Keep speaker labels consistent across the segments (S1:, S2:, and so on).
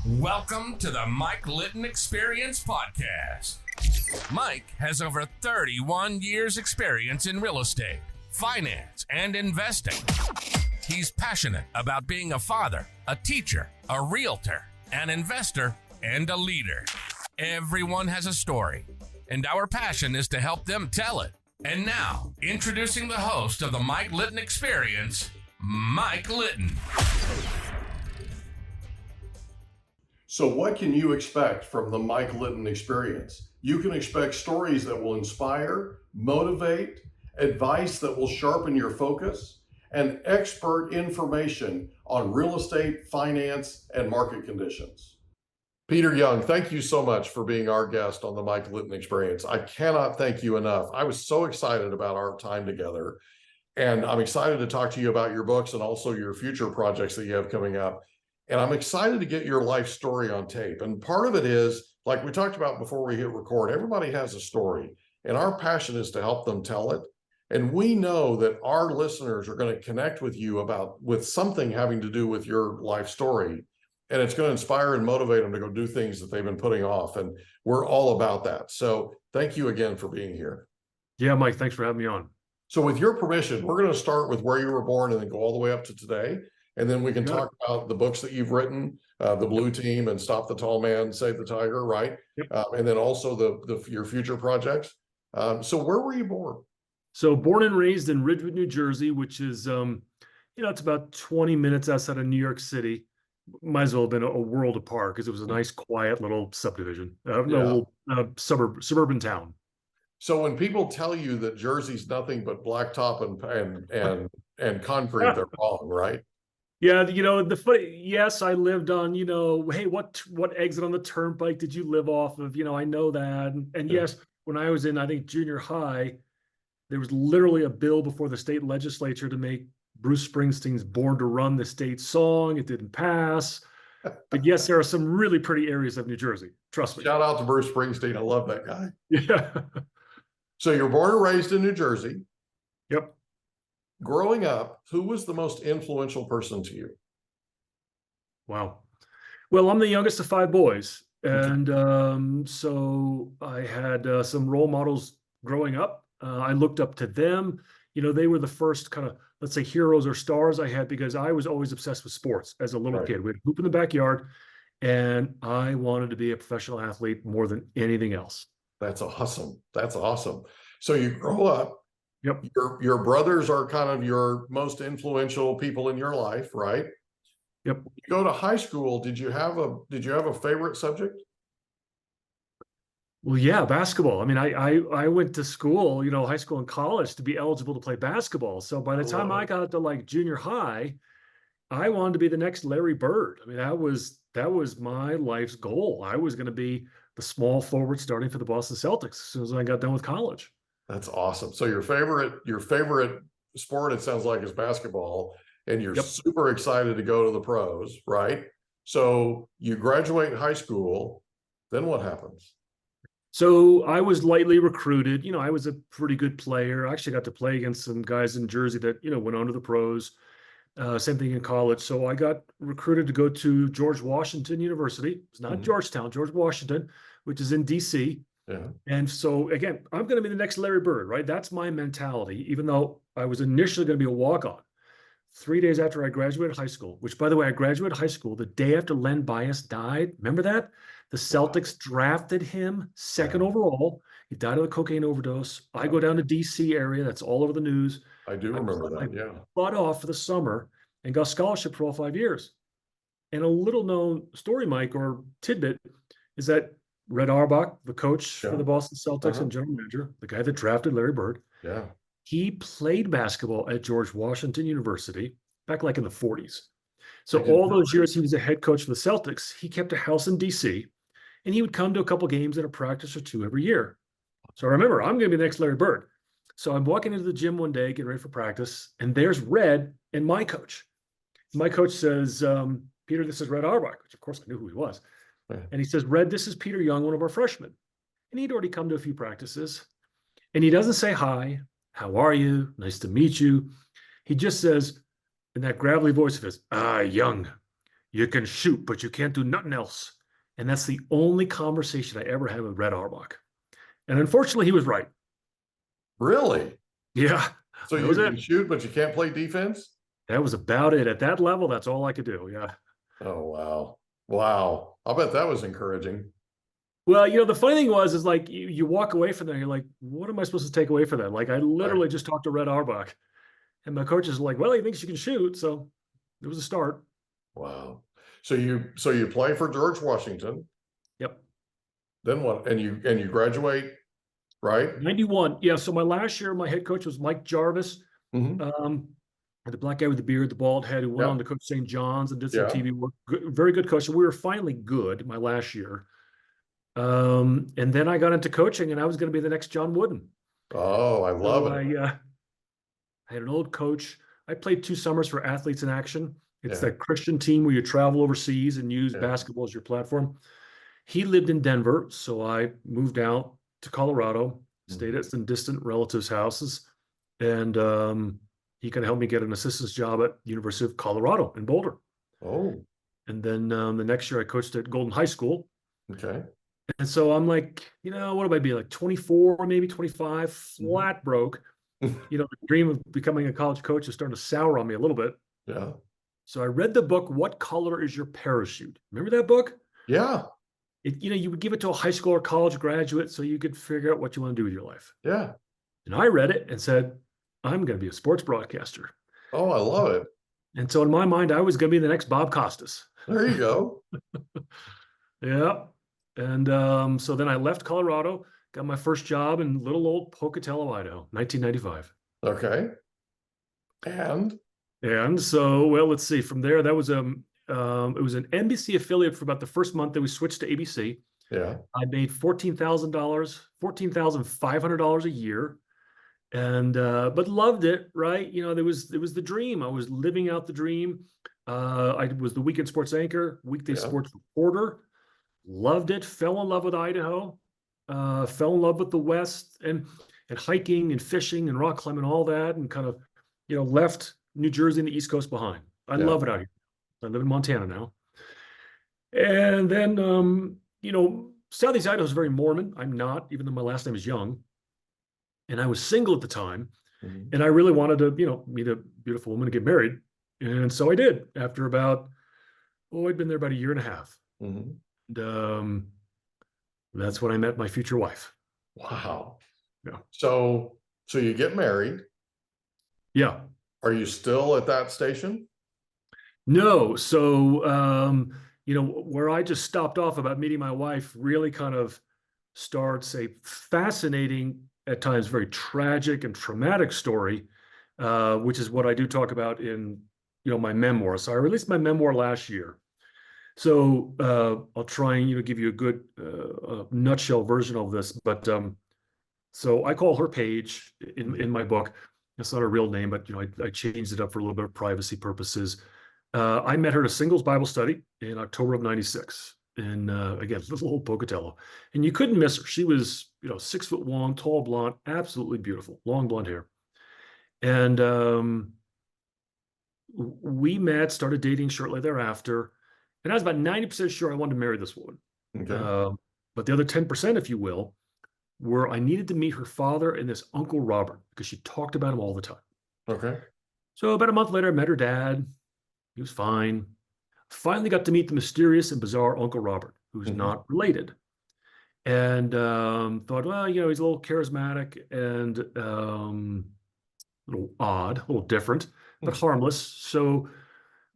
S1: Welcome to the Mike Litton Experience Podcast. Mike has over 31 years experience in real estate, finance, and investing. He's passionate about being a father, a teacher, a realtor, an investor, and a leader. Everyone has a story, and our passion is to help them tell it. And now, introducing the host of the Mike Litton Experience, Mike Litton.
S2: So what can you expect from the Mike Litton Experience? You can expect stories that will inspire, motivate, advice that will sharpen your focus, and expert information on real estate, finance, and market conditions. Peter Young, thank you so much for being our guest on the Mike Litton Experience. I cannot thank you enough. I was so excited about our time together, and I'm excited to talk to you about your books and also your future projects that you have coming up. And I'm excited to get your life story on tape. And part of it is, like we talked about before we hit record, everybody has a story, and our passion is to help them tell it. And we know that our listeners are going to connect with you with something having to do with your life story. And it's going to inspire and motivate them to go do things that they've been putting off. And we're all about that. So thank you again for being here.
S3: Yeah, Mike, thanks for having me on.
S2: So with your permission, we're going to start with where you were born and then go all the way up to today. And then we can talk about the books that you've written, The Blue Team and Stop the Tall Man, Save the Tiger, right?
S3: Yep.
S2: And then also your future projects. So where were you born?
S3: So born and raised in Ridgewood, New Jersey, which is, it's about 20 minutes outside of New York City. Might as well have been a world apart because it was a nice, quiet little subdivision, suburban town.
S2: So when people tell you that Jersey's nothing but blacktop and concrete, they're wrong, right?
S3: Yeah, yes, I lived on, hey, what exit on the turnpike did you live off of? I know that. And yes, when I was in, I think, junior high, there was literally a bill before the state legislature to make Bruce Springsteen's Born to Run the state song. It didn't pass. But yes, there are some really pretty areas of New Jersey. Trust me.
S2: Shout out to Bruce Springsteen. I love that guy.
S3: Yeah.
S2: So you're born and raised in New Jersey.
S3: Yep.
S2: Growing up, who was the most influential person to you?
S3: Wow. Well, I'm the youngest of 5 boys. And so I had some role models growing up. I looked up to them. They were the first kind of, let's say, heroes or stars I had because I was always obsessed with sports as a little kid. We'd hoop in the backyard, and I wanted to be a professional athlete more than anything else.
S2: That's awesome. That's awesome. So you grow up.
S3: Yep.
S2: Your brothers are kind of your most influential people in your life, right?
S3: Yep.
S2: You go to high school. Did you have a favorite subject?
S3: Well, yeah, basketball. I mean, I went to school, high school and college to be eligible to play basketball. So by the time I got to like junior high, I wanted to be the next Larry Bird. I mean, that was my life's goal. I was going to be the small forward starting for the Boston Celtics as soon as I got done with college.
S2: That's awesome. So your favorite sport, it sounds like, is basketball, and you're super excited to go to the pros, right? So you graduate high school, then what happens?
S3: So I was lightly recruited. I was a pretty good player. I actually got to play against some guys in Jersey that, went on to the pros. Same thing in college. So I got recruited to go to George Washington University. It's not Georgetown, George Washington, which is in DC.
S2: Yeah.
S3: And so again, I'm going to be the next Larry Bird, right? That's my mentality, even though I was initially going to be a walk-on. 3 days after I graduated high school, which, by the way, I graduated high school the day after Len Bias died. Remember that? The Celtics drafted him second overall. He died of a cocaine overdose. I go down to DC area. That's all over the news.
S2: I do remember that, yeah.
S3: Butt off for the summer and got scholarship for all 5 years. And a little known story, Mike, or tidbit, is that Red Auerbach, the coach for the Boston Celtics and general manager, the guy that drafted Larry Bird, he played basketball at George Washington University back like in the 40s. So all those years he was a head coach for the Celtics, he kept a house in DC, and he would come to a couple games and a practice or two every year. So I remember, I'm going to be the next Larry Bird. So I'm walking into the gym one day, getting ready for practice, and there's Red and my coach. My coach says, Peter, this is Red Auerbach, which of course I knew who he was. And he says, Red, this is Peter Young, one of our freshmen. And he'd already come to a few practices. And he doesn't say hi, how are you? Nice to meet you. He just says, in that gravelly voice of his, Young, you can shoot, but you can't do nothing else. And that's the only conversation I ever had with Red Auerbach. And unfortunately, he was right.
S2: Really?
S3: Yeah,
S2: So
S3: that
S2: you
S3: was
S2: can
S3: it.
S2: shoot, but you can't play defense?
S3: That was about it. At that level, that's all I could do. Yeah.
S2: Oh, wow. Wow. I'll bet that was encouraging.
S3: Well, the funny thing is like you walk away from there, you're like, what am I supposed to take away from that? Like, I
S2: Right.
S3: literally just talked to Red Auerbach, and my coach is like, well, he thinks you can shoot. So it was a start.
S2: Wow. So you play for George Washington.
S3: Yep.
S2: Then what? And you graduate, right?
S3: 91. Yeah. So my last year, my head coach was Mike Jarvis.
S2: Mm-hmm.
S3: The black guy with the beard, the bald head, who went on
S2: Yeah.
S3: to coach St. John's and did some
S2: Yeah.
S3: TV work. Good, very good coach. So we were finally good my last year. And then I got into coaching, and I was going to be the next John Wooden.
S2: Oh, I love
S3: So
S2: it.
S3: I had an old coach. I played 2 summers for Athletes in Action. It's
S2: Yeah.
S3: that Christian team where you travel overseas and use
S2: Yeah.
S3: basketball as your platform. He lived in Denver, so I moved out to Colorado, stayed at some distant relatives' houses, and he kind of helped me get an assistant's job at University of Colorado in Boulder.
S2: Oh,
S3: And then the next year I coached at Golden High School.
S2: okay.
S3: And so I'm like, what do I be like 24, maybe 25, flat broke. The dream of becoming a college coach is starting to sour on me a little bit.
S2: Yeah.
S3: So I read the book, What Color is Your Parachute? Remember that book?
S2: Yeah.
S3: You would give it to a high school or college graduate so you could figure out what you want to do with your life.
S2: Yeah.
S3: And I read it and said, I'm going to be a sports broadcaster.
S2: Oh, I love it.
S3: And so in my mind, I was going to be the next Bob Costas.
S2: There you go.
S3: Yeah. And so then I left Colorado, got my first job in little old Pocatello, Idaho, 1995.
S2: Okay. And
S3: So, well, let's see. From there, that was it was an NBC affiliate for about the first month. Then we switched to ABC.
S2: yeah.
S3: I made $14,500 a year, and but loved it. Right? It was the dream. I was living out the dream. I was the weekend sports anchor, weekday sports reporter. Loved it. Fell in love with Idaho. Fell in love with the West and hiking and fishing and rock climbing, all that, and kind of left New Jersey and the East Coast behind. I love it out here. I live in Montana now. And then, Southeast Idaho is very Mormon. I'm not, even though my last name is Young. And I was single at the time. And I really wanted to, meet a beautiful woman and get married. And so I did after about, I'd been there about a year and a half. And that's when I met my future wife.
S2: Wow.
S3: Yeah.
S2: So you get married.
S3: Yeah.
S2: Are you still at that station?
S3: No. So, where I just stopped off about meeting my wife really kind of starts a fascinating, at times very tragic and traumatic story, which is what I do talk about in, my memoir. So I released my memoir last year. So I'll try and, give you a good nutshell version of this. But so I call her Paige in my book. It's not her real name, but I changed it up for a little bit of privacy purposes. I met her at a singles Bible study in October of '96, in again, little old Pocatello, and you couldn't miss her. She was 6 foot long, tall, blonde, absolutely beautiful, long blonde hair, and we met, started dating shortly thereafter, and I was about 90% sure I wanted to marry this woman.
S2: Okay.
S3: But the other 10%, if you will, where I needed to meet her father and this Uncle Robert because she talked about him all the time.
S2: Okay.
S3: So about a month later, I met her dad. He was fine. Finally got to meet the mysterious and bizarre Uncle Robert, who's not related. And thought, well, he's a little charismatic and a little odd, a little different, but harmless. So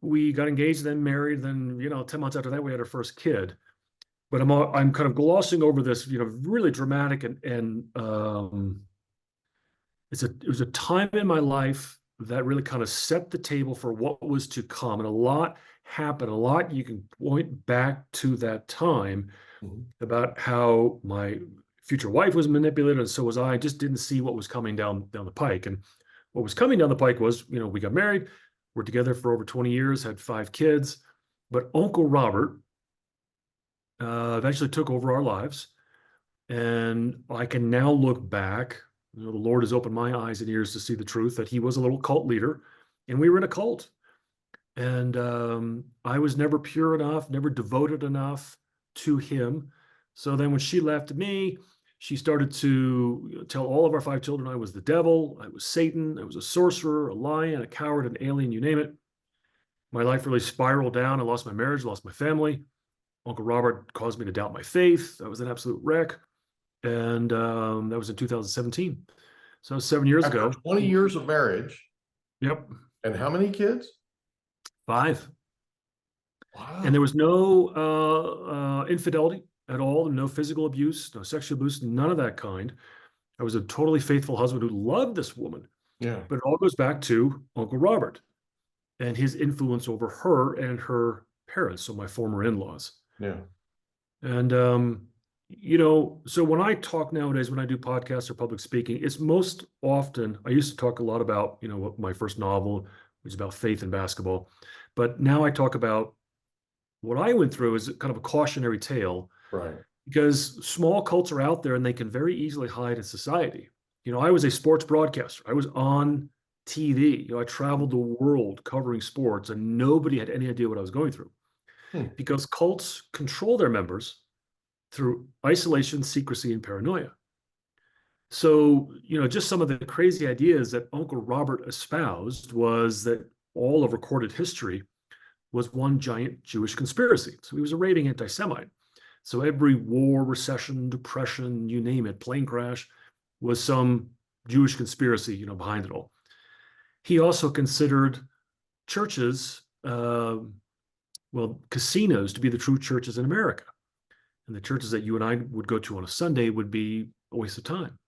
S3: we got engaged, then married. Then, 10 months after that, we had our first kid. But I'm kind of glossing over this, really dramatic and it was a time in my life that really kind of set the table for what was to come, and a lot happened. A lot you can point back to that time about how my future wife was manipulated, and so was I. Just didn't see what was coming down the pike, and what was coming down the pike was, we got married, we're together for over 20 years, had 5 kids, but Uncle Robert eventually took over our lives. And I can now look back, the Lord has opened my eyes and ears to see the truth that he was a little cult leader and we were in a cult. And I was never pure enough, never devoted enough to him. So then when she left me, she started to tell all of our 5 children I was the devil, I was Satan, I was a sorcerer, a lion, a coward, an alien, you name it. My life really spiraled down. I lost my marriage, lost my family. Uncle Robert caused me to doubt my faith. I was an absolute wreck. And that was in 2017. So 7 years
S2: After
S3: ago.
S2: 20 years of marriage.
S3: Yep.
S2: And how many kids?
S3: 5.
S2: Wow.
S3: And there was no infidelity at all, no physical abuse, no sexual abuse, none of that kind. I was a totally faithful husband who loved this woman.
S2: Yeah.
S3: But it all goes back to Uncle Robert and his influence over her and her parents, so my former in-laws.
S2: Yeah.
S3: And, so when I talk nowadays, when I do podcasts or public speaking, it's most often, I used to talk a lot about, my first novel, which is about faith and basketball. But now I talk about what I went through is kind of a cautionary tale.
S2: Right.
S3: Because small cults are out there and they can very easily hide in society. I was a sports broadcaster. I was on TV. I traveled the world covering sports and nobody had any idea what I was going through. Because cults control their members through isolation, secrecy, and paranoia. So, just some of the crazy ideas that Uncle Robert espoused was that all of recorded history was one giant Jewish conspiracy. So he was a raving anti-Semite. So every war, recession, depression, you name it, plane crash, was some Jewish conspiracy, behind it all. He also considered churches, casinos to be the true churches in America. And the churches that you and I would go to on a Sunday would be a waste of time.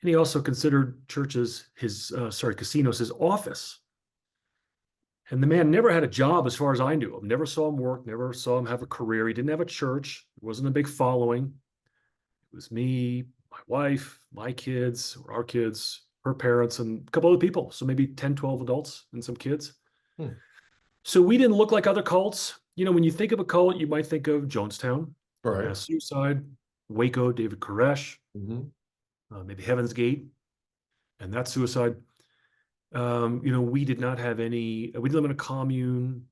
S3: And he also considered churches, casinos, his office. And the man never had a job as far as I knew him. Never saw him work, never saw him have a career. He didn't have a church. There wasn't a big following. It was me, my wife, my kids, or our kids, her parents, and a couple other people. So maybe 10, 12 adults and some kids. So we didn't look like other cults. When you think of a cult, you might think of Jonestown,
S2: Right.
S3: mass suicide, Waco, David Koresh, maybe Heaven's Gate, and that suicide. We did not have we didn't live in a commune.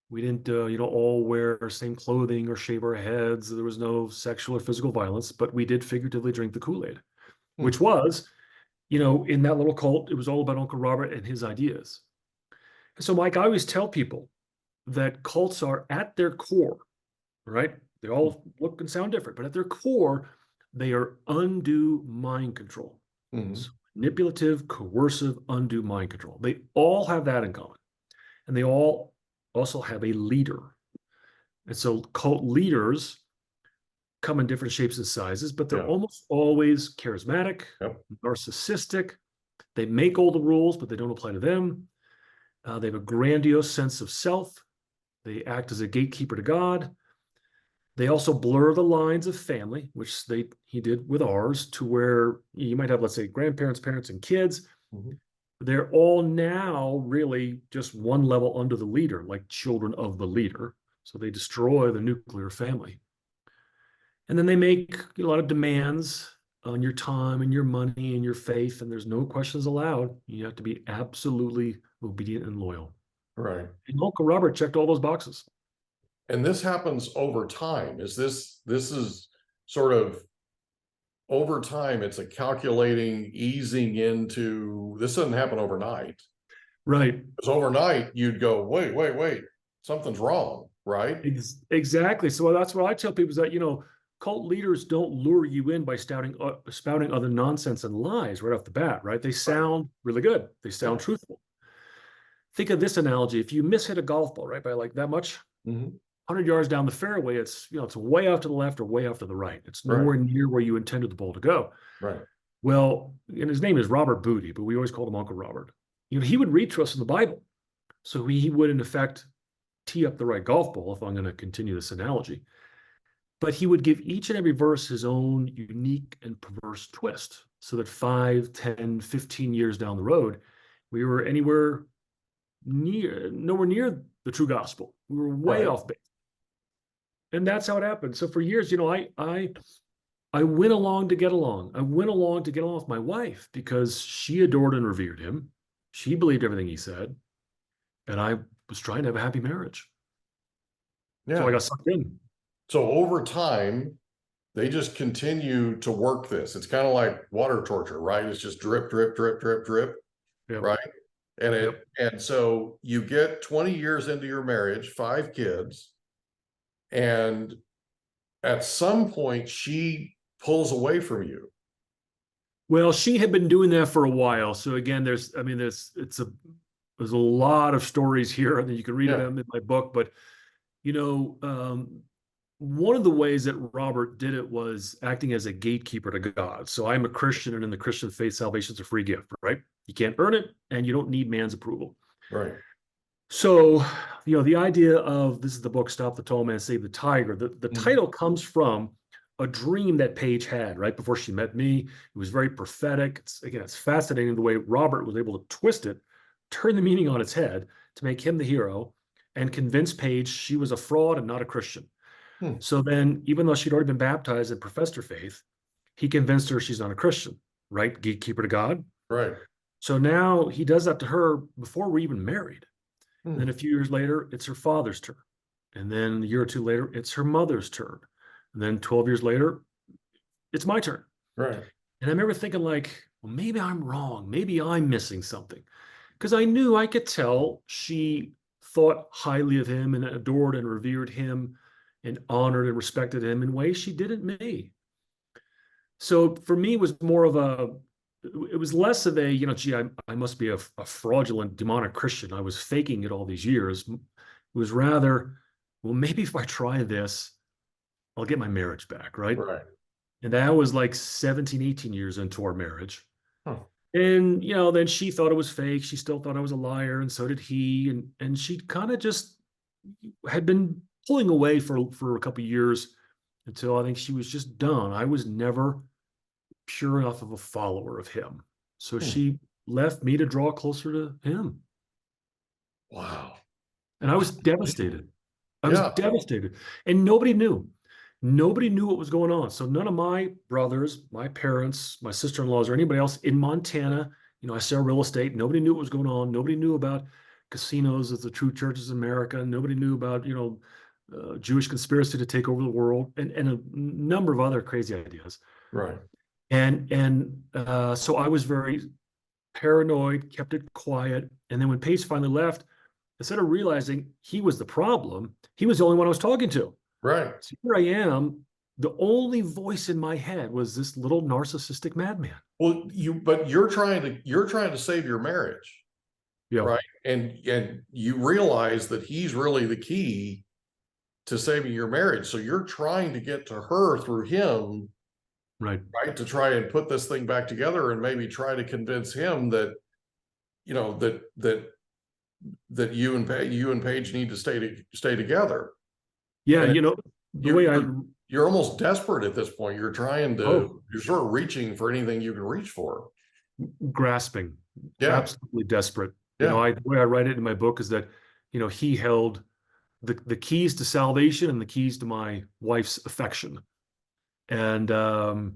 S3: We didn't, all wear the same clothing or shave our heads. There was no sexual or physical violence, but we did figuratively drink the Kool-Aid, which was, in that little cult, it was all about Uncle Robert and his ideas. And so, Mike, I always tell people that cults are at their core, right? They all look and sound different, but at their core, they are undue mind control. So manipulative, coercive, undue mind control. They all have that in common. And they all also have a leader. And so cult leaders come in different shapes and sizes, but they're almost always charismatic, narcissistic. They make all the rules, but they don't apply to them. They have a grandiose sense of self. They act as a gatekeeper to God. They also blur the lines of family, which he did with ours, to where you might have, let's say, grandparents, parents, and kids. They're all now really just one level under the leader, like children of the leader. So they destroy the nuclear family. And then they make a lot of demands on your time and your money and your faith, and there's no questions allowed. You have to be absolutely obedient and loyal.
S2: Right.
S3: And Uncle Robert checked all those boxes.
S2: And this happens over time. This is sort of over time. It's a calculating, easing into, this doesn't happen overnight.
S3: Right.
S2: Because overnight you'd go, wait, something's wrong, right?
S3: Exactly. So that's what I tell people is that, cult leaders don't lure you in by spouting other nonsense and lies right off the bat, right? They sound really good. They sound truthful. Think of this analogy. If you mishit a golf ball, right, by like that much, 100 yards down the fairway, it's way off to the left or way off to the right. It's nowhere near where you intended the ball to go.
S2: Right.
S3: Well, and his name is Robert Booty, but we always called him Uncle Robert. He would read to us in the Bible. So he would, in effect, tee up the right golf ball, if I'm going to continue this analogy. But he would give each and every verse his own unique and perverse twist, so that 5, 10, 15 years down the road, we were nowhere near the true gospel. We were way off base. And that's how it happened. So for years, I went along to get along. I went along to get along with my wife because she adored and revered him. She believed everything he said. And I was trying to have a happy marriage.
S2: Yeah.
S3: So I got sucked in.
S2: So over time, they just continue to work this. It's kind of like water torture, right? It's just drip, drip, drip, drip, drip,
S3: Yep.
S2: right? And so you get 20 years into your marriage, 5 kids, and at some point she pulls away from you.
S3: Well, she had been doing that for a while. So again, there's a lot of stories here, and you can read them in my book. But one of the ways that Robert did it was acting as a gatekeeper to God. So I'm a Christian, and in the Christian faith, salvation is a free gift, right? You can't earn it, and you don't need man's approval.
S2: Right.
S3: So, the idea of, this is the book, Stop the Tall Man, Save the Tiger. The title comes from a dream that Paige had right before she met me. It was very prophetic. It's fascinating the way Robert was able to twist it, turn the meaning on its head to make him the hero, and convince Paige she was a fraud and not a Christian. So then, even though she'd already been baptized and professed her faith, he convinced her she's not a Christian, right? Gatekeeper to God.
S2: Right.
S3: So now he does that to her before we're even married. And then a few years later, it's her father's turn. And then a year or two later, it's her mother's turn. And then 12 years later, it's my turn.
S2: Right.
S3: And I remember thinking like, well, maybe I'm wrong. Maybe I'm missing something. Because I could tell she thought highly of him and adored and revered him and honored and respected him in ways she didn't me. So for me, it was more of it was less of a, gee, I must be a fraudulent, demonic Christian. I was faking it all these years. It was rather, well, maybe if I try this, I'll get my marriage back, right?
S2: Right.
S3: And that was like 17, 18 years into our marriage.
S2: Huh.
S3: And, then she thought it was fake. She still thought I was a liar, and so did he. And she kind of just had been pulling away for a couple of years until I think she was just done. I was never pure enough of a follower of him. So she left me to draw closer to him.
S2: Wow.
S3: And I was devastated. I was devastated. And nobody knew. Nobody knew what was going on. So none of my brothers, my parents, my sister-in-laws, or anybody else in Montana, I sell real estate. Nobody knew what was going on. Nobody knew about casinos as the true churches in America. Nobody knew about, Jewish conspiracy to take over the world, and a number of other crazy ideas.
S2: Right.
S3: And so I was very paranoid, kept it quiet. And then when Paige finally left, instead of realizing he was the problem, he was the only one I was talking to.
S2: Right.
S3: So here I am. The only voice in my head was this little narcissistic madman.
S2: Well, but you're trying to save your marriage.
S3: Yeah.
S2: Right. And you realize that he's really the key to saving your marriage. So you're trying to get to her through him.
S3: Right.
S2: To try and put this thing back together, and maybe try to convince him that, that you and Paige need to stay together.
S3: Yeah.
S2: And
S3: the way
S2: you're almost desperate at this point. You're trying to, you're sort of reaching for anything you can reach for.
S3: Grasping.
S2: Yeah.
S3: Absolutely desperate.
S2: Yeah.
S3: The way I write it in my book is that, he held the keys to salvation and the keys to my wife's affection. And of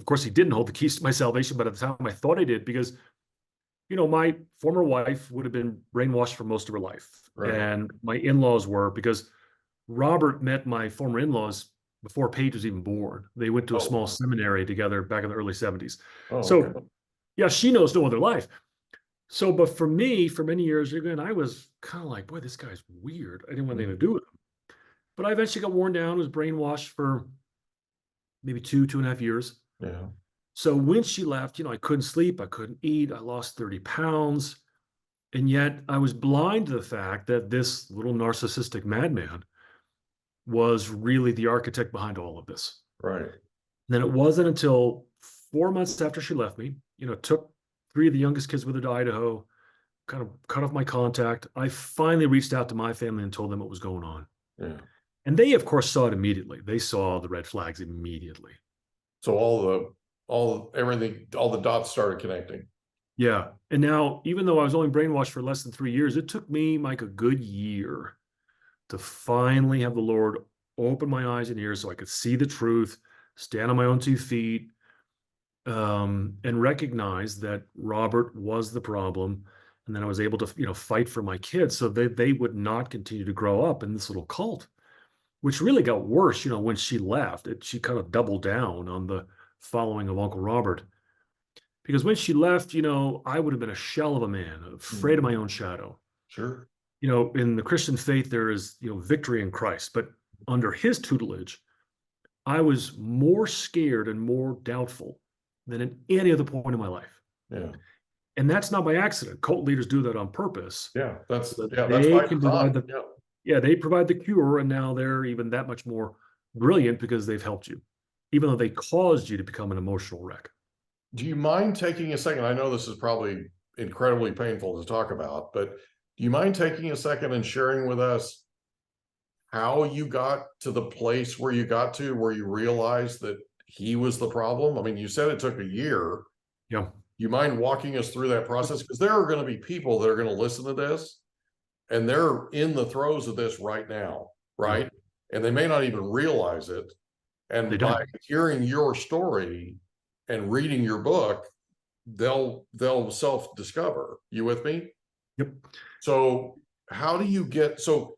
S3: course, he didn't hold the keys to my salvation, but at the time I thought I did, because, my former wife would have been brainwashed for most of her life.
S2: Right.
S3: And my in-laws were, because Robert met my former in-laws before Paige was even born. They went to a small seminary together back in the early 70s. So, yeah, she knows no other life. So, but for me, for many years, again, I was kind of like, boy, this guy's weird. I didn't want anything to do with him. But I eventually got worn down, was brainwashed for maybe 2.5 years.
S2: Yeah.
S3: So when she left, I couldn't sleep, I couldn't eat, I lost 30 pounds. And yet I was blind to the fact that this little narcissistic madman was really the architect behind all of this.
S2: Right.
S3: And then it wasn't until 4 months after she left me, took 3 of the youngest kids with her to Idaho, kind of cut off my contact. I finally reached out to my family and told them what was going on.
S2: Yeah.
S3: And they, of course, saw it immediately. They saw the red flags immediately.
S2: So all the dots started connecting.
S3: Yeah. And now, even though I was only brainwashed for less than 3 years, it took me, Mike, a good year to finally have the Lord open my eyes and ears so I could see the truth, stand on my own 2 feet, and recognize that Robert was the problem, And then I was able to, fight for my kids so they would not continue to grow up in this little cult, which really got worse, when she left. She kind of doubled down on the following of Uncle Robert. Because when she left, I would have been a shell of a man, afraid of my own shadow.
S2: Sure.
S3: In the Christian faith, there is, victory in Christ. But under his tutelage, I was more scared and more doubtful than at any other point in my life.
S2: Yeah.
S3: And that's not by accident. Cult leaders do that on purpose.
S2: Yeah. That's
S3: So
S2: that's
S3: they
S2: by
S3: can
S2: design.
S3: provide they provide the cure, and now they're even that much more brilliant because they've helped you, even though they caused you to become an emotional wreck.
S2: Do you mind taking a second? I know this is probably incredibly painful to talk about, but do you mind taking a second and sharing with us how you got to the place where you got to, where you realized that he was the problem? I mean, you said it took a year.
S3: Yeah.
S2: You mind walking us through that process? Because there are going to be people that are going to listen to this and they're in the throes of this right now, right? Yeah. And they may not even realize it. And by hearing your story and reading your book, they'll self-discover. You with me?
S3: Yep.
S2: So how do you get, so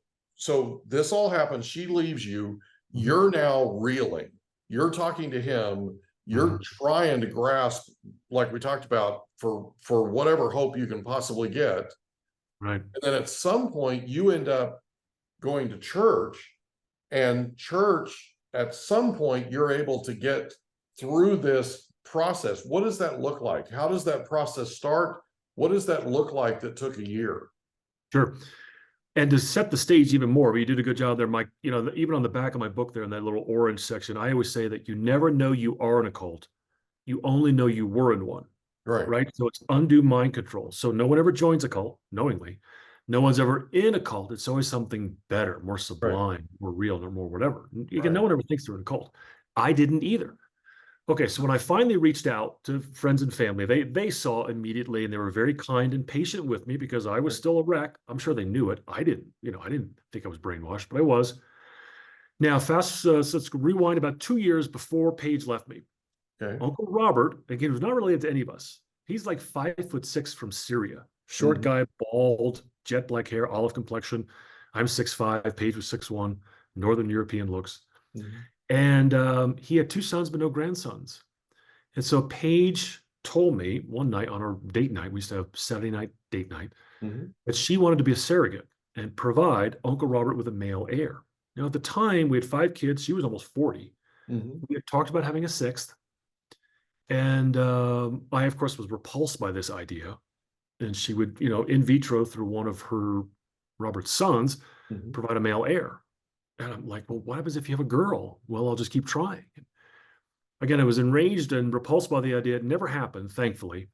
S2: this all happens, she leaves you, you're now reeling, you're talking to him, you're trying to grasp, like we talked about, for whatever hope you can possibly get.
S3: Right.
S2: And then at some point you end up going to church, and church, at some point you're able to get through this process. What does that look like? How does that process start? What does that look like that took a year?
S3: Sure. And to set the stage even more, but you did a good job there, Mike. Even on the back of my book there in that little orange section, I always say that you never know you are in a cult. You only know you were in one. Right. So it's undue mind control. So no one ever joins a cult knowingly. No one's ever in a cult. It's always something better, more sublime, more real, or more whatever. Again, no one ever thinks they're in a cult. I didn't either. Okay, so when I finally reached out to friends and family, they saw immediately, and they were very kind and patient with me because I was still a wreck. I'm sure they knew it. I didn't think I was brainwashed, but I was. Now, so let's rewind about 2 years before Paige left me.
S2: Okay.
S3: Uncle Robert, again, was not related to any of us. He's like 5'6" from Syria, short guy, bald, jet black hair, olive complexion. I'm 6'5", Paige was 6'1", Northern European looks. And he had 2 sons, but no grandsons. And so Paige told me one night on our date night, we used to have Saturday night date night, that she wanted to be a surrogate and provide Uncle Robert with a male heir. Now, at the time, we had 5 kids. She was almost 40. We had talked about having a 6th. And I, of course, was repulsed by this idea. And she would, in vitro through one of her Robert's sons, provide a male heir. And I'm like, well, what happens if you have a girl? Well, I'll just keep trying. Again, I was enraged and repulsed by the idea. It never happened, thankfully.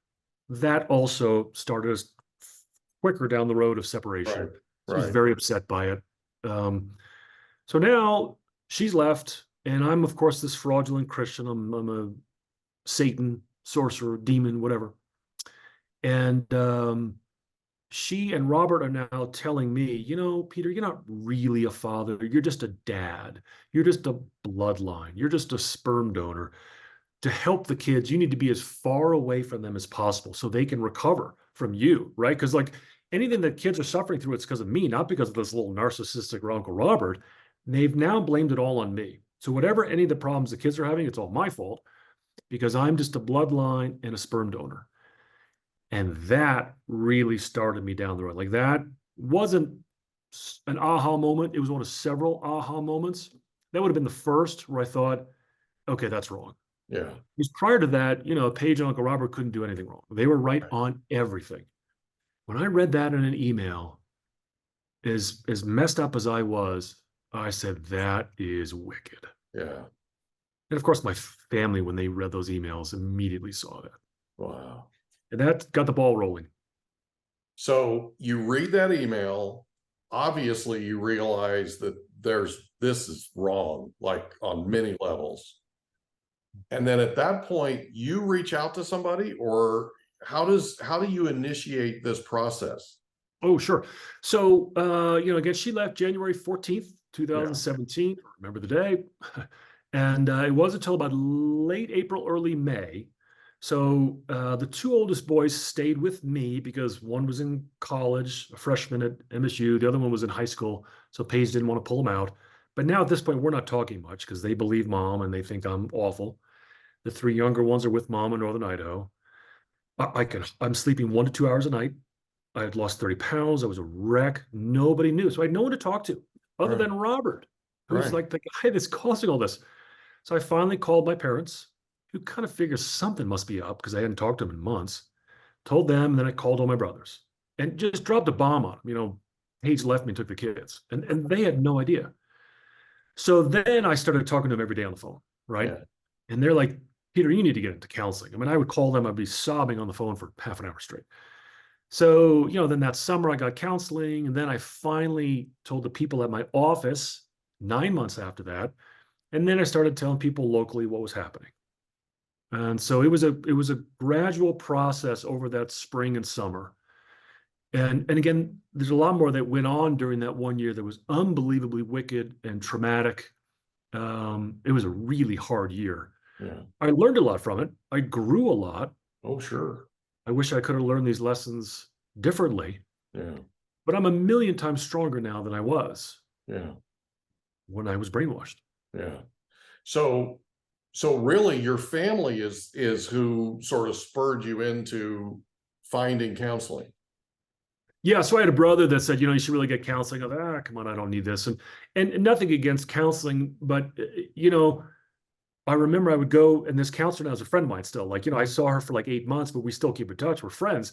S3: That also started us quicker down the road of separation. So I was very upset by it. So now she's left, and I'm, of course, this fraudulent Christian. I'm a Satan, sorcerer, demon, whatever. And she and Robert are now telling me, Peter, you're not really a father. You're just a dad. You're just a bloodline. You're just a sperm donor. To help the kids, you need to be as far away from them as possible so they can recover from you, right? Because like anything that kids are suffering through, it's because of me, not because of this little narcissistic Uncle Robert. They've now blamed it all on me. So whatever any of the problems the kids are having, it's all my fault because I'm just a bloodline and a sperm donor. And that really started me down the road. Like that wasn't an aha moment. It was one of several aha moments. That would have been the first where I thought, okay, that's wrong.
S2: Yeah.
S3: Because prior to that, Paige and Uncle Robert couldn't do anything wrong. They were right on everything. When I read that in an email, as messed up as I was, I said, that is wicked.
S2: Yeah.
S3: And of course, my family, when they read those emails, immediately saw that.
S2: Wow.
S3: And that got the ball rolling.
S2: So you read that email, obviously you realize that this is wrong, like on many levels. And then at that point, you reach out to somebody, or how do you initiate this process?
S3: Oh, sure. So, again, she left January 14th, 2017. Remember the day. And it wasn't until about late April, early May. So the two oldest boys stayed with me because one was in college, a freshman at MSU. The other one was in high school. So Paige didn't want to pull them out. But now at this point, we're not talking much because they believe mom and they think I'm awful. The three younger ones are with mom in Northern Idaho. I'm sleeping 1 to 2 hours a night. I had lost 30 pounds. I was a wreck. Nobody knew. So I had no one to talk to other than Robert, who's like the guy that's causing all this. So I finally called my parents, who kind of figures something must be up because I hadn't talked to them in months. Told them, and then I called all my brothers and just dropped a bomb on them. Paige left me and took the kids, and they had no idea. So then I started talking to them every day on the phone, right?
S2: Yeah.
S3: And they're like, Peter, you need to get into counseling. I mean, I would call them, I'd be sobbing on the phone for half an hour straight. So, then that summer I got counseling, and then I finally told the people at my office 9 months after that. And then I started telling people locally what was happening. And so it was a gradual process over that spring and summer. And again, there's a lot more that went on during that 1 year that was unbelievably wicked and traumatic. It was a really hard year.
S2: Yeah.
S3: I learned a lot from it. I grew a lot.
S2: Oh, sure.
S3: I wish I could have learned these lessons differently.
S2: Yeah.
S3: But I'm a million times stronger now than I was when I was brainwashed.
S2: Yeah. So really your family is who sort of spurred you into finding counseling.
S3: Yeah, so I had a brother that said, you should really get counseling. I thought, come on, I don't need this. And nothing against counseling, but I remember I would go, and this counselor now is a friend of mine still. I saw her for like 8 months, but we still keep in touch. We're friends.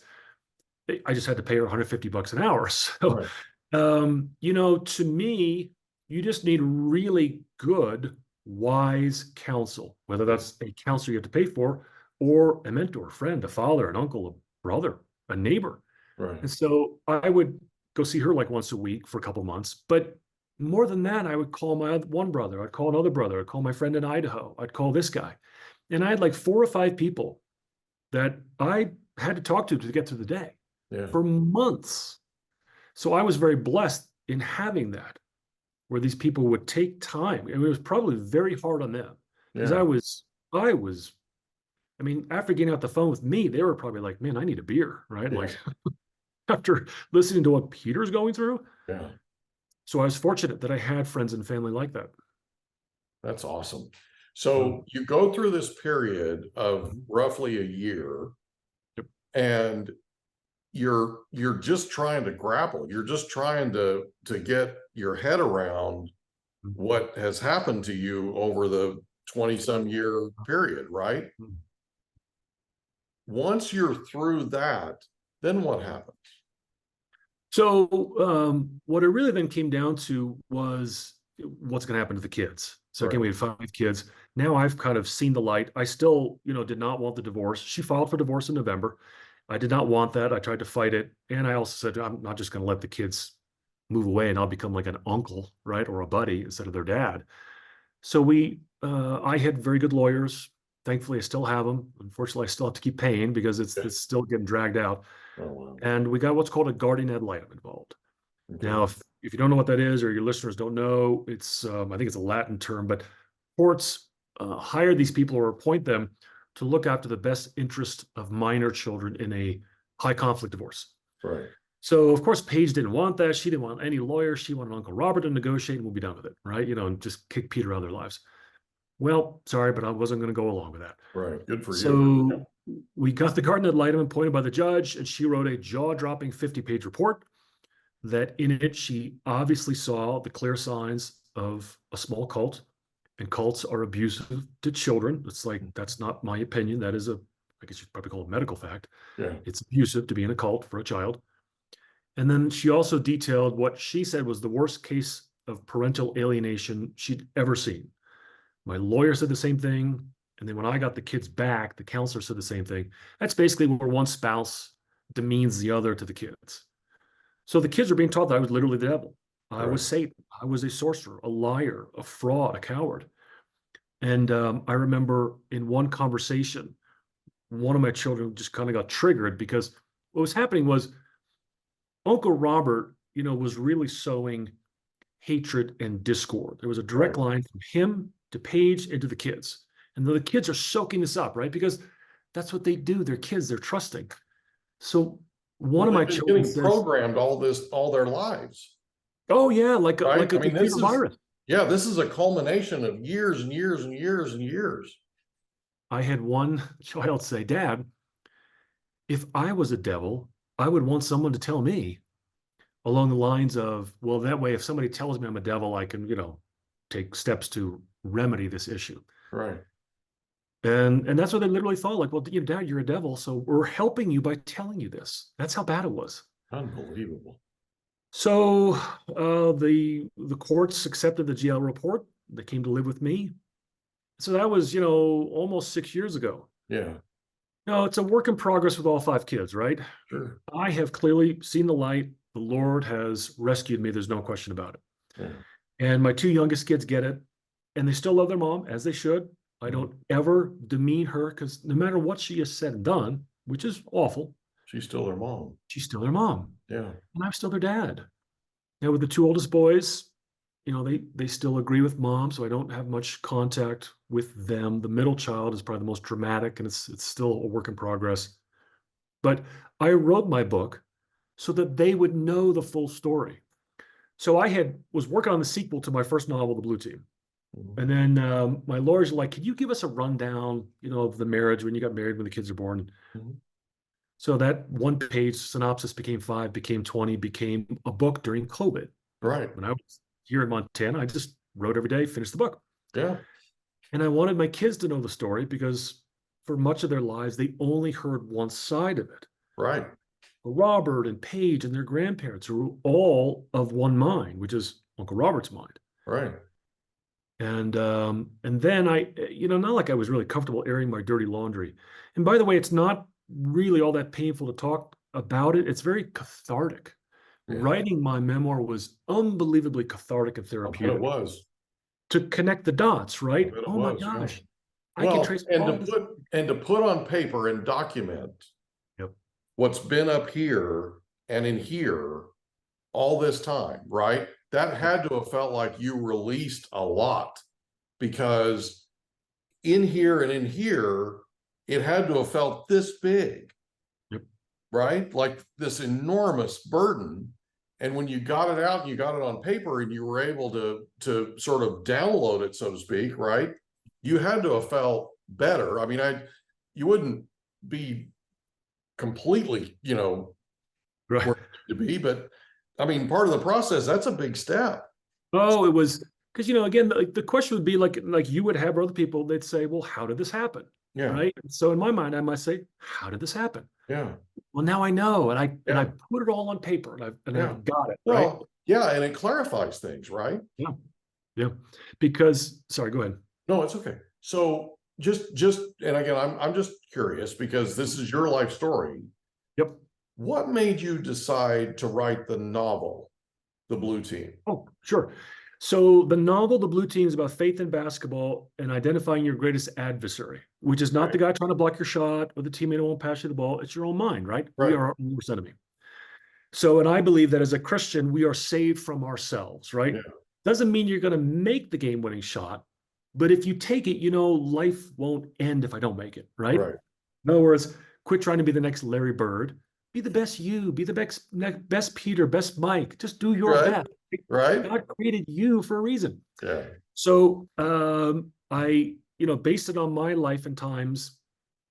S3: I just had to pay her $150 an hour. So, to me, you just need really good, wise counsel, whether that's a counselor you have to pay for or a mentor, a friend, a father, an uncle, a brother, a neighbor.
S2: Right.
S3: And so I would go see her like once a week for a couple months. But more than that, I would call my one brother. I'd call another brother. I'd call my friend in Idaho. I'd call this guy. And I had like 4 or 5 people that I had to talk to get through the day for months. So I was very blessed in having that, where these people would take time. And it was probably very hard on them because I mean, after getting off the phone with me, they were probably like, man, I need a beer, right? Like after listening to what Peter's going through.
S2: Yeah.
S3: So I was fortunate that I had friends and family like that.
S2: That's awesome. So you go through this period of roughly a year, and you're just trying to grapple. You're just trying to get your head around what has happened to you over the 20-some year period, right? Once you're through that, then what happens?
S3: So what it really then came down to was what's going to happen to the kids. So again, we had 5 kids. Now I've kind of seen the light. I still, did not want the divorce. She filed for divorce in November. I did not want that. I tried to fight it. And I also said, I'm not just going to let the kids move away and I'll become like an uncle, right? Or a buddy instead of their dad. So I had very good lawyers. Thankfully, I still have them. Unfortunately, I still have to keep paying because it's still getting dragged out.
S2: Oh, wow.
S3: And we got what's called a guardian ad litem involved. Okay. Now, if you don't know what that is, or your listeners don't know, it's I think it's a Latin term, but courts hire these people or appoint them to look after the best interest of minor children in a high conflict divorce.
S2: Right.
S3: So, of course, Paige didn't want that. She didn't want any lawyer. She wanted Uncle Robert to negotiate, and we'll be done with it, right? And just kick Peter out of their lives. Well, sorry, but I wasn't going to go along with that.
S2: Right. Good for you.
S3: So we got the guardian ad litem appointed by the judge, and she wrote a jaw-dropping 50-page report that in it, she obviously saw the clear signs of a small cult, and cults are abusive to children. It's like, that's not my opinion. That is I guess you'd probably call it a medical fact.
S2: Yeah.
S3: It's abusive to be in a cult for a child. And then she also detailed what she said was the worst case of parental alienation she'd ever seen. My lawyer said the same thing. And then when I got the kids back, the counselor said the same thing. That's basically where one spouse demeans the other to the kids. So the kids are being taught that I was literally the devil. I was Satan. I was a sorcerer, a liar, a fraud, a coward. And I remember in one conversation, one of my children just kind of got triggered because what was happening was Uncle Robert, was really sowing hatred and discord. There was a direct line from him to Paige and to the kids. And the kids are soaking this up, right? Because That's what they do. They're kids. They're trusting. So one
S2: Well,
S3: of my
S2: they've been
S3: children
S2: getting
S3: says,
S2: programmed all their lives,
S3: "Oh yeah, like
S2: right?
S3: a
S2: I mean,
S3: computer virus."
S2: this is a culmination of years and years and years and years.
S3: I had one child say, "Dad, if I was a devil, I would want someone to tell me along the lines of, well, that way, if somebody tells me I'm a devil, I can, take steps to remedy this issue."
S2: Right.
S3: And that's what they literally thought. Like, well, Dad, you're a devil, so we're helping you by telling you this. That's how bad it was.
S2: Unbelievable.
S3: So the courts accepted the GL report. They came to live with me. So that was, almost 6 years ago.
S2: Yeah.
S3: No, it's a work in progress with all 5 kids, right?
S2: Sure.
S3: I have clearly seen the light. The Lord has rescued me. There's no question about it.
S2: Yeah.
S3: And my 2 youngest kids get it, and they still love their mom, as they should. I don't ever demean her, because no matter what she has said and done, which is awful,
S2: She's still their mom.
S3: she's still their mom.
S2: Yeah.
S3: And I'm still their dad. Now, with the 2 oldest boys, they still agree with mom, so I don't have much contact with them. The middle child is probably the most dramatic, and it's still a work in progress. But I wrote my book so that they would know the full story. So I was working on the sequel to my first novel, The Blue Team. And then my lawyers were like, "Can you give us a rundown, of the marriage, when you got married, when the kids are born?" So that 1-page synopsis became 5, became 20, became a book during COVID.
S2: Right.
S3: When I was here in Montana, I just wrote every day, finished the book.
S2: Yeah.
S3: And I wanted my kids to know the story, because for much of their lives, they only heard one side of it.
S2: Right.
S3: Robert and Paige and their grandparents were all of one mind, which is Uncle Robert's mind.
S2: Right.
S3: And then I, not like I was really comfortable airing my dirty laundry. And by the way, it's not really all that painful to talk about it. It's very cathartic.
S2: Yeah.
S3: Writing my memoir was unbelievably cathartic and therapeutic.
S2: It was.
S3: To connect the dots, right?
S2: Oh
S3: my gosh.
S2: Yeah.
S3: I can trace
S2: to put on paper and document what's been up here and in here all this time, right? That had to have felt like you released a lot, because in here and in here, it had to have felt this big, right? Like this enormous burden. And when you got it out and you got it on paper and you were able to sort of download it, so to speak, right? You had to have felt better. I mean, you wouldn't be completely,
S3: right.
S2: where to be, but I mean, part of the process, that's a big step.
S3: Oh, it was, because, again, the question would be like you would have other people, they'd say, well, how did this happen?
S2: Yeah.
S3: Right. So in my mind, I might say, how did this happen?
S2: Yeah.
S3: Well, now I know. And I put it all on paper, and I've got it.
S2: Well,
S3: right.
S2: Yeah. And it clarifies things, right?
S3: Yeah. Yeah. Because, sorry, go ahead.
S2: No, it's okay. So just, and again, I'm just curious, because this is your life story.
S3: Yep.
S2: What made you decide to write the novel, The Blue Team?
S3: Oh, sure. So the novel, The Blue Team, is about faith in basketball and identifying your greatest adversary, which is not the guy trying to block your shot or the teammate who won't pass you the ball. It's your own mind, right? We are our own worst enemy. So, and I believe that as a Christian, we are saved from ourselves, right?
S2: Yeah.
S3: Doesn't mean you're going to make the game-winning shot, but if you take it, life won't end if I don't make it, right? In other words, quit trying to be the next Larry Bird. Be the best you. Be the best Peter, best Mike. Just do your best.
S2: Right.
S3: God created you for a reason.
S2: Yeah.
S3: So I, based it on my life and times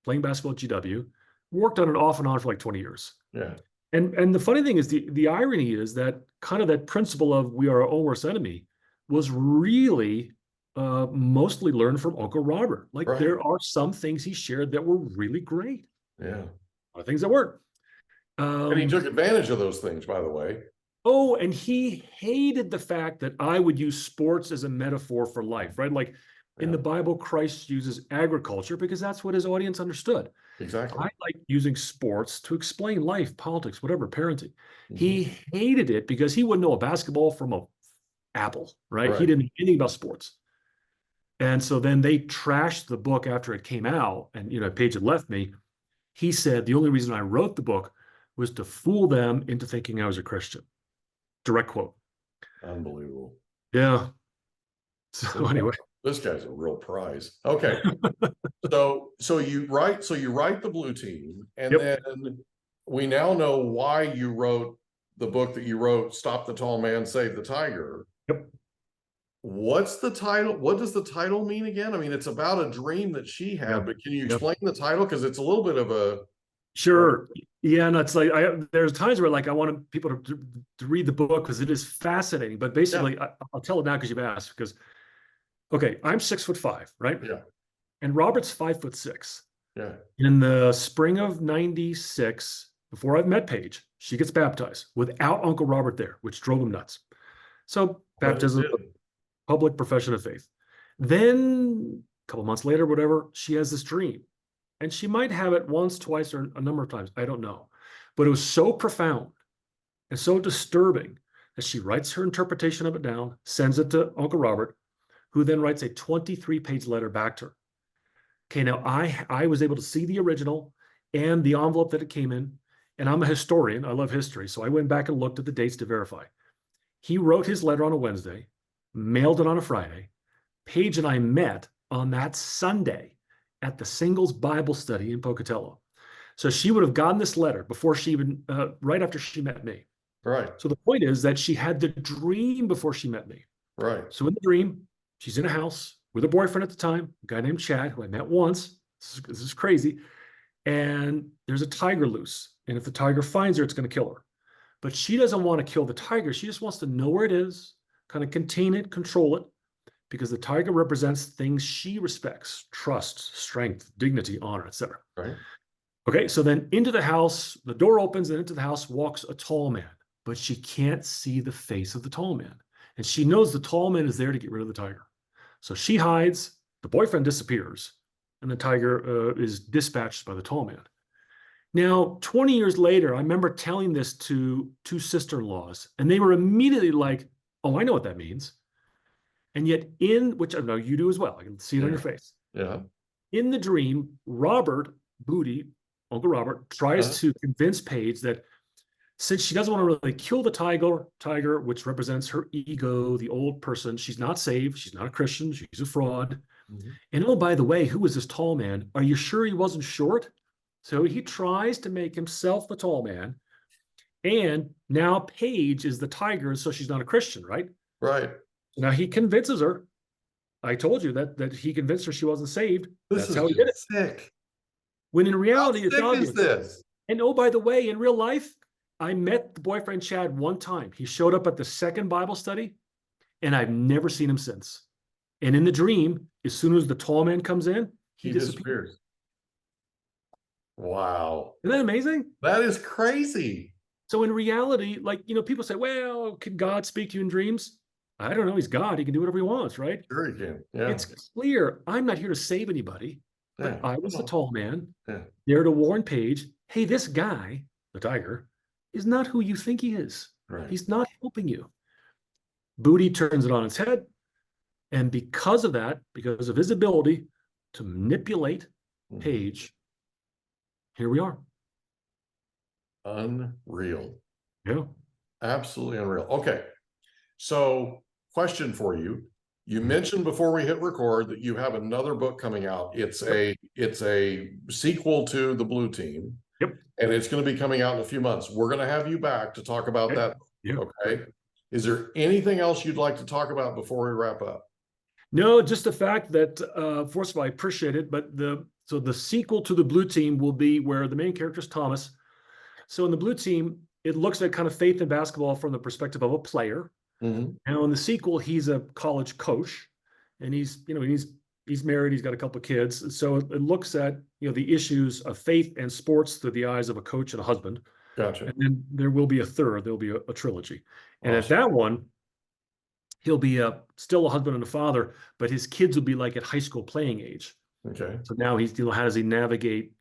S3: playing basketball at GW, worked on it off and on for like 20 years.
S2: Yeah.
S3: And the funny thing is, the irony is that kind of that principle of we are our own worst enemy was really mostly learned from Uncle Robert. Like there are some things he shared that were really great.
S2: Yeah.
S3: A lot of things that weren't.
S2: And he took advantage of those things, by the way.
S3: Oh, and he hated the fact that I would use sports as a metaphor for life, right? Like in the Bible, Christ uses agriculture because that's what his audience understood.
S2: Exactly.
S3: I like using sports to explain life, politics, whatever, parenting. He hated it because he wouldn't know a basketball from a apple, right? He didn't know anything about sports. And so then they trashed the book after it came out, and Paige had left me. He said the only reason I wrote the book was to fool them into thinking I was a Christian. Direct quote.
S2: Unbelievable.
S3: Yeah. So anyway.
S2: This guy's a real prize. Okay. So you write the Blue Team, and then we now know why you wrote the book that you wrote, Stop the Tall Man, Save the Tiger.
S3: Yep.
S2: What's the title? What does the title mean again? I mean, it's about a dream that she had, but can you explain the title? Because it's a little bit of a
S3: Sure. Yeah, and it's like there's times where like I want people to read the book because it is fascinating. But basically, I'll tell it now because you've asked. Because okay, I'm 6'5", right?
S2: Yeah.
S3: And Robert's 5'6".
S2: Yeah.
S3: In the spring of '96, before I've met Paige, she gets baptized without Uncle Robert there, which drove him nuts. So baptism, public profession of faith. Then a couple months later, whatever, she has this dream. And she might have it once, twice, or a number of times. I don't know. But it was so profound and so disturbing that she writes her interpretation of it down, sends it to Uncle Robert, who then writes a 23-page letter back to her. Okay, now I was able to see the original and the envelope that it came in. And I'm a historian. I love history. So I went back and looked at the dates to verify. He wrote his letter on a Wednesday, mailed it on a Friday. Paige and I met on that Sunday at the Singles Bible Study in Pocatello. So she would have gotten this letter before she even, right after she met me.
S2: Right.
S3: So the point is that she had the dream before she met me.
S2: Right.
S3: So in the dream, she's in a house with her boyfriend at the time, a guy named Chad, who I met once. This is crazy. And there's a tiger loose. And if the tiger finds her, it's going to kill her. But she doesn't want to kill the tiger. She just wants to know where it is, kind of contain it, control it, because the tiger represents things she respects: trust, strength, dignity, honor, etc.
S2: Right.
S3: Okay, so then into the house, the door opens, and into the house walks a tall man, but she can't see the face of the tall man. And she knows the tall man is there to get rid of the tiger. So she hides, the boyfriend disappears, and the tiger is dispatched by the tall man. Now, 20 years later, I remember telling this to two sister-in-laws, and they were immediately like, oh, I know what that means. And yet which I know you do as well, I can see it on your face.
S2: Yeah. In
S3: the dream, Robert Booty, Uncle Robert, tries to convince Paige that since she doesn't want to really kill the tiger, which represents her ego, the old person, she's not saved, she's not a Christian, she's a fraud. Mm-hmm. And oh, by the way, who was this tall man? Are you sure he wasn't short? So he tries to make himself the tall man. And now Paige is the tiger, so she's not a Christian, right?
S2: Right.
S3: Now he convinces her. I told you that he convinced her she wasn't saved. That's how he did it.
S2: Sick.
S3: When in reality, it's
S2: obvious. Is this?
S3: And oh, by the way, in real life, I met the boyfriend Chad one time. He showed up at the second Bible study, and I've never seen him since. And in the dream, as soon as the tall man comes in, he disappears.
S2: Wow.
S3: Isn't that amazing?
S2: That is crazy.
S3: So in reality, like, people say, well, can God speak to you in dreams? I don't know. He's God. He can do whatever he wants, right?
S2: Sure he can. Yeah.
S3: It's clear. I'm not here to save anybody. But I was the tall man there to warn Paige, hey, this guy, the tiger, is not who you think he is. Right. He's not helping you. Booty turns it on its head. And because of that, because of his ability to manipulate Paige, here we are.
S2: Unreal.
S3: Yeah.
S2: Absolutely unreal. Okay. So, question for you. You mentioned before we hit record that you have another book coming out. It's a sequel to The Blue Team.
S3: Yep.
S2: And it's going to be coming out in a few months. We're going to have you back to talk about that.
S3: Yep.
S2: Okay. Is there anything else you'd like to talk about before we wrap up?
S3: No, just the fact that, first of all, I appreciate it, but the sequel to The Blue Team will be where the main character is Thomas. So in The Blue Team, it looks at kind of faith in basketball from the perspective of a player. Mm-hmm. Now in the sequel, he's a college coach, and he's married. He's got a couple of kids. So it looks at the issues of faith and sports through the eyes of a coach and a husband.
S2: Gotcha.
S3: And then there will be a third. There'll be a trilogy. And at that one, he'll be still a husband and a father, but his kids will be like at high school playing age.
S2: Okay.
S3: So now he's how does he navigate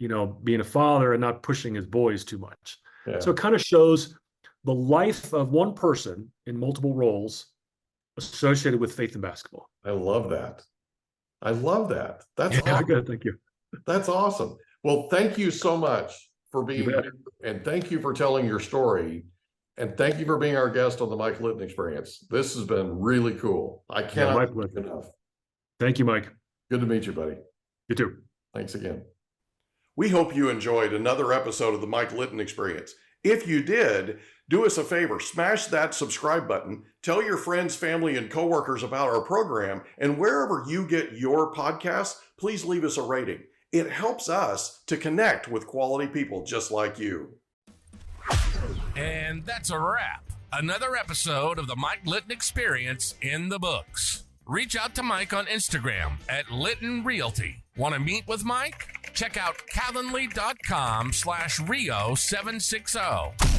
S3: being a father and not pushing his boys too much. Yeah. So it kind of shows the life of one person in multiple roles associated with faith in basketball.
S2: I love that. That's
S3: awesome. Good. Thank you.
S2: That's awesome. Well, thank you so much for being here, and thank you for telling your story, and thank you for being our guest on the Mike Litton Experience. This has been really cool. I cannot thank you enough.
S3: Thank you, Mike.
S2: Good to meet you, buddy.
S3: You too.
S2: Thanks again. We hope you enjoyed another episode of the Mike Litton Experience. If you did, do us a favor, smash that subscribe button, tell your friends, family, and coworkers about our program, and wherever you get your podcasts, please leave us a rating. It helps us to connect with quality people just like you.
S1: And that's a wrap. Another episode of the Mike Litton Experience in the books. Reach out to Mike on Instagram at Litton Realty. Want to meet with Mike? Check out calendly.com/Rio760.